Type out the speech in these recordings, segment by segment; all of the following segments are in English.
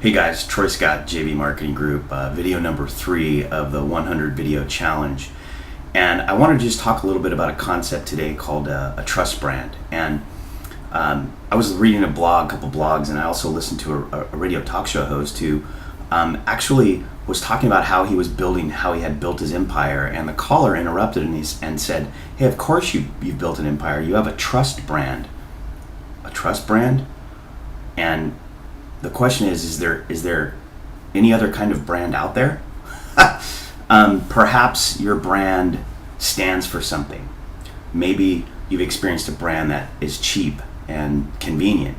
Hey guys, Troy Scott, JV Marketing Group, video number 3 of the 100 Video Challenge. And I want to just talk a little bit about a concept today called a trust brand. And I was reading a couple blogs, and I also listened to a radio talk show host who actually was talking about how he had built his empire. And the caller interrupted and said, "Hey, of course you've built an empire. You have a trust brand." A trust brand? And the question is there any other kind of brand out there? Perhaps your brand stands for something. Maybe you've experienced a brand that is cheap and convenient,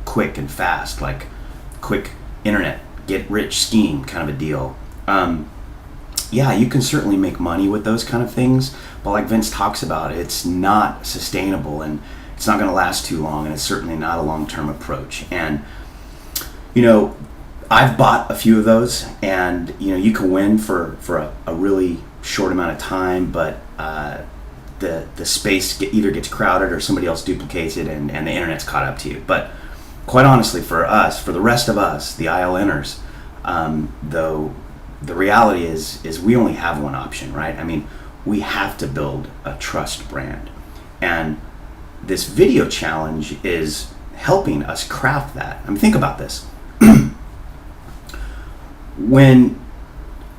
quick and fast, like quick internet, get rich scheme kind of a deal. Yeah, you can certainly make money with those kind of things, but like Vince talks about, it's not sustainable and it's not going to last too long, and it's certainly not a long-term approach. And I've bought a few of those, and you can win for a really short amount of time, but the space either gets crowded or somebody else duplicates it, and the internet's caught up to you. But quite honestly, for the rest of us, the ILNers, though, the reality is we only have one option, right? I mean, we have to build a trust brand, and this video challenge is helping us craft that. I mean, think about this. When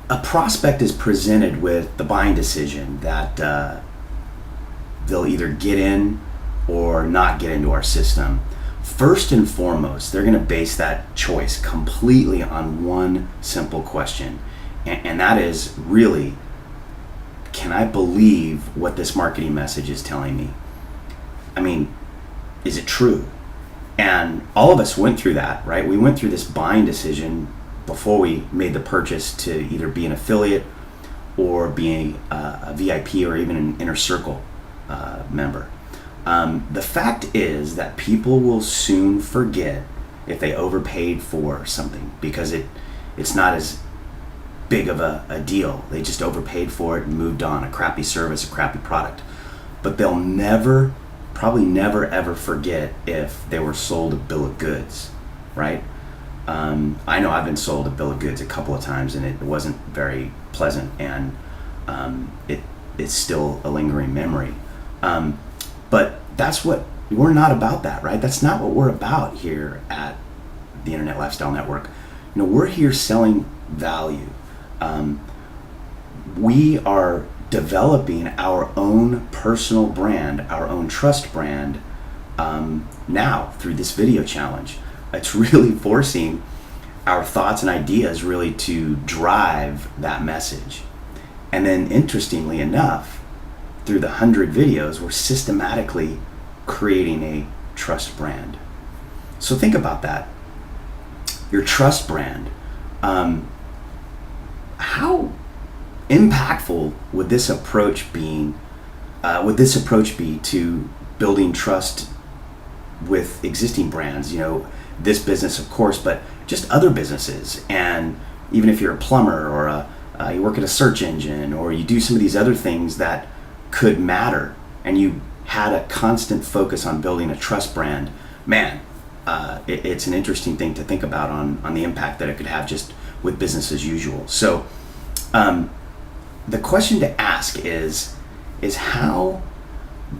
a prospect is presented with the buying decision that they'll either get in or not get into our system, first and foremost, they're going to base that choice completely on one simple question. And that is really, can I believe what this marketing message is telling me? I mean, is it true? And all of us went through that, right? We went through this buying decision before we made the purchase to either be an affiliate or be a VIP or even an inner circle member. The fact is that people will soon forget if they overpaid for something because it's not as big of a deal. They just overpaid for it and moved on, a crappy service, a crappy product. But they'll probably never ever forget if they were sold a bill of goods, right? I know I've been sold a bill of goods a couple of times, and it wasn't very pleasant, and it's still a lingering memory. But we're not about that, right? That's not what we're about here at the Internet Lifestyle Network. We're here selling value. We are developing our own personal brand, our own trust brand, now through this video challenge. It's really forcing our thoughts and ideas really to drive that message. And then interestingly enough, through the 100 videos, we're systematically creating a trust brand. So think about that. Your trust brand. How impactful would this approach be to building trust with existing brands? This business, of course, but just other businesses. And even if you're a plumber or you work at a search engine, or you do some of these other things that could matter, and you had a constant focus on building a trust brand, man, it's an interesting thing to think about on the impact that it could have just with business as usual. So the question to ask is how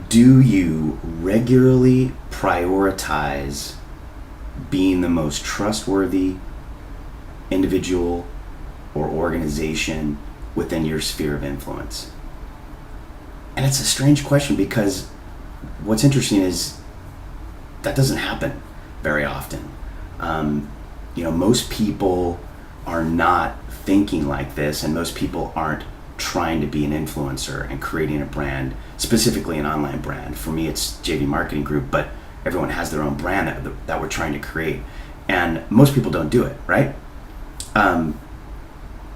do you regularly prioritize being the most trustworthy individual or organization within your sphere of influence? And it's a strange question, because what's interesting is that doesn't happen very often. Most people are not thinking like this, and most people aren't trying to be an influencer and creating a brand, specifically an online brand. For me, it's JV Marketing Group, but everyone has their own brand that we're trying to create. And most people don't do it, right?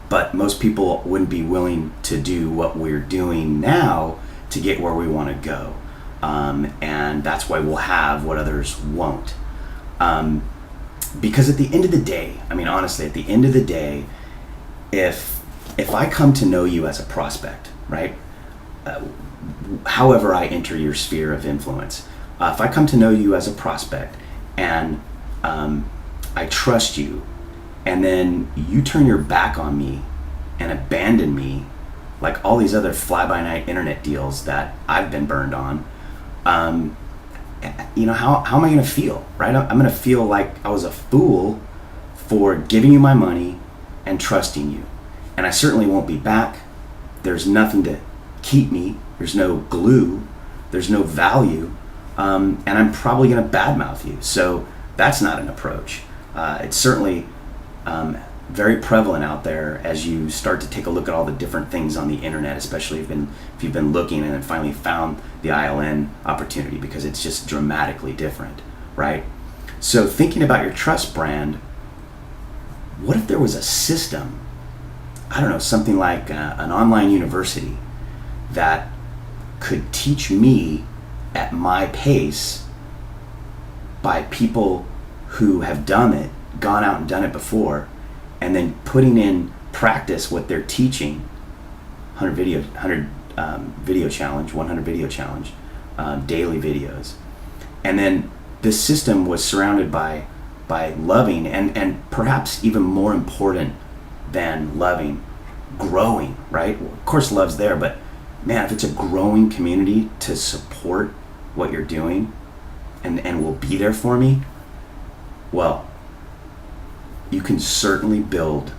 But most people wouldn't be willing to do what we're doing now to get where we want to go. And that's why we'll have what others won't. Because at the end of the day, I mean, honestly, at the end of the day, if I come to know you as a prospect, right? However I enter your sphere of influence, if I come to know you as a prospect and I trust you and then you turn your back on me and abandon me, like all these other fly-by-night internet deals that I've been burned on, how am I going to feel, right? I'm going to feel like I was a fool for giving you my money and trusting you. And I certainly won't be back. There's nothing to keep me. There's no glue. There's no value. And I'm probably going to badmouth you. So that's not an approach. It's certainly very prevalent out there as you start to take a look at all the different things on the internet, especially if you've been looking and then finally found the ILN opportunity, because it's just dramatically different, right? So thinking about your trust brand, what if there was a system, I don't know, something like an online university that could teach me at my pace by people who have gone out and done it before, and then putting in practice what they're teaching, 100 video challenge, 100 video challenge, daily videos. And then this system was surrounded by loving and perhaps even more important than loving, growing, right? Of course love's there, but man, if it's a growing community to support what you're doing and will be there for me, well, you can certainly build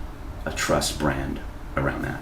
a trust brand around that.